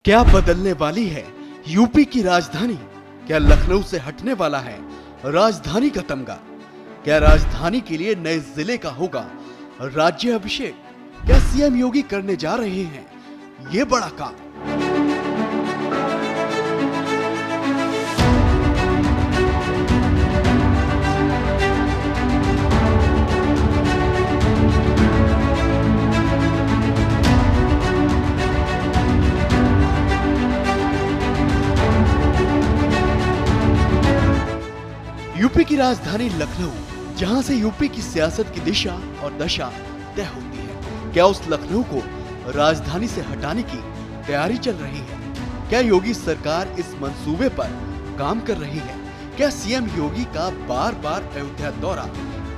क्या बदलने वाली है यूपी की राजधानी? क्या लखनऊ से हटने वाला है राजधानी का तमगा? क्या राजधानी के लिए नए जिले का होगा राज्य अभिषेक? क्या सीएम योगी करने जा रहे हैं ये बड़ा काम? यूपी की राजधानी लखनऊ, जहां से यूपी की सियासत की दिशा और दशा तय होती है, क्या उस लखनऊ को राजधानी से हटाने की तैयारी चल रही है? क्या योगी सरकार इस मंसूबे पर काम कर रही है? क्या सीएम योगी का बार बार अयोध्या दौरा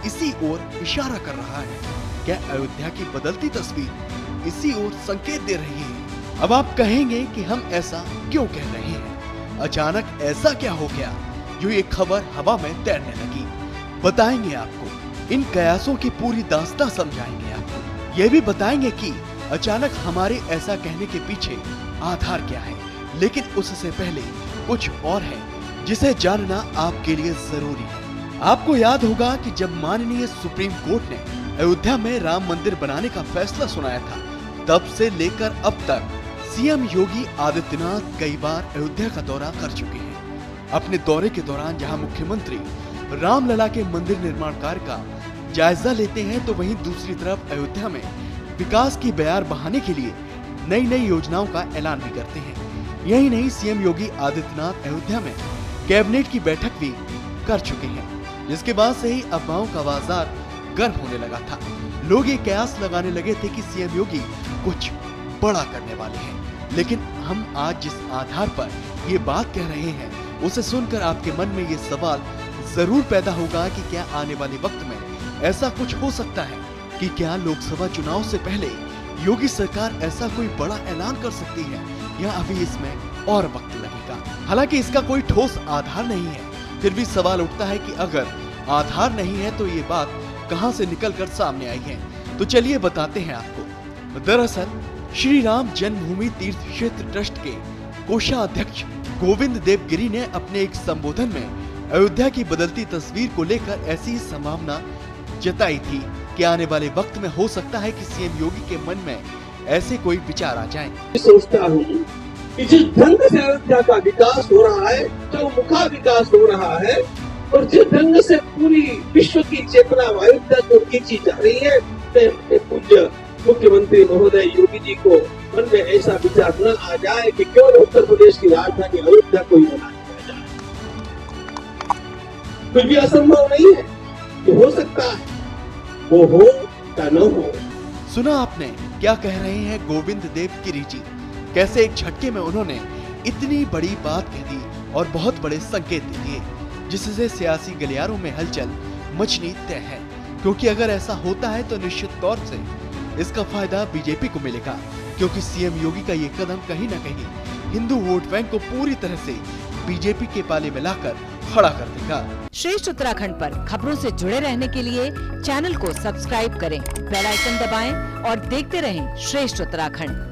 इसी ओर इशारा कर रहा है? क्या अयोध्या की बदलती तस्वीर इसी ओर संकेत दे रही है? अब आप कहेंगे कि हम ऐसा क्यों कह रहे हैं? अचानक ऐसा क्या हो गया जो ये खबर हवा में तैरने लगी? बताएंगे आपको, इन कयासों की पूरी दास्तां समझाएंगे आपको। ये भी बताएंगे कि अचानक हमारे ऐसा कहने के पीछे आधार क्या है। लेकिन उससे पहले कुछ और है जिसे जानना आपके लिए जरूरी है। आपको याद होगा कि जब माननीय सुप्रीम कोर्ट ने अयोध्या में राम मंदिर बनाने का फैसला सुनाया था, तब से लेकर अब तक सीएम योगी आदित्यनाथ कई बार अयोध्या का दौरा कर चुके हैं। अपने दौरे के दौरान जहां मुख्यमंत्री रामलला के मंदिर निर्माण कार्य का जायजा लेते हैं, तो वहीं दूसरी तरफ अयोध्या में विकास की बयार बहाने के लिए नई नई योजनाओं का ऐलान भी करते हैं। यही नहीं, सीएम योगी आदित्यनाथ अयोध्या में कैबिनेट की बैठक भी कर चुके हैं, जिसके बाद से ही अफवाहों का बाजार गर्म होने लगा था। लोग ये कयास लगाने लगे थे कि सीएम योगी कुछ बड़ा करने वाले हैं। लेकिन हम आज जिस आधार पर ये बात कह रहे हैं, उसे सुनकर आपके मन में ये सवाल जरूर पैदा होगा कि क्या आने वाले वक्त में ऐसा कुछ हो सकता है कि क्या लोकसभा चुनाव से पहले योगी सरकार ऐसा कोई बड़ा ऐलान कर सकती है, या अभी इसमें और वक्त लगेगा? हालांकि इसका कोई ठोस आधार नहीं है, फिर भी सवाल उठता है कि अगर आधार नहीं है तो ये बात कहां से निकल कर सामने आई है। तो चलिए बताते हैं आपको। दरअसल श्री राम जन्मभूमि तीर्थ क्षेत्र ट्रस्ट के कोषाध्यक्ष गोविंद देव गिरी ने अपने एक संबोधन में अयोध्या की बदलती तस्वीर को लेकर ऐसी संभावना जताई थी कि आने वाले वक्त में हो सकता है कि सीएम योगी के मन में ऐसे कोई विचार आ जाए। सोचता हूँ कि जिस ढंग से अयोध्या का विकास हो रहा है, जो मुखा विकास हो रहा है, और जिस ढंग से पूरी विश्व की चेतना अयोध्या को खींची जा रही है, पूज्य मुख्यमंत्री महोदय योगी जी को मन में ऐसा विचार न आ जाए कि क्यों उत्तर प्रदेश की राजधानी अयोध्या को ही बना दिया जाए। कुछ भी असंभव नहीं है, तो हो सकता है, वो हो या न हो। सुना आपने क्या कह रहे हैं गोविंद देव गिरी जी? कैसे एक झटके में उन्होंने इतनी बड़ी बात कह दी और बहुत बड़े संकेत दे दिए, जिससे सियासी गलियारों में हलचल मचनी तय है। क्योंकि अगर ऐसा होता है तो निश्चित तौर से इसका फायदा बीजेपी को मिलेगा, क्योंकि सीएम योगी का ये कदम कहीं न कहीं हिंदू वोट बैंक को पूरी तरह से बीजेपी के पाले में लाकर खड़ा कर देगा। श्रेष्ठ उत्तराखंड पर खबरों से जुड़े रहने के लिए चैनल को सब्सक्राइब करें, बेल आइकन दबाएं और देखते रहें श्रेष्ठ उत्तराखंड।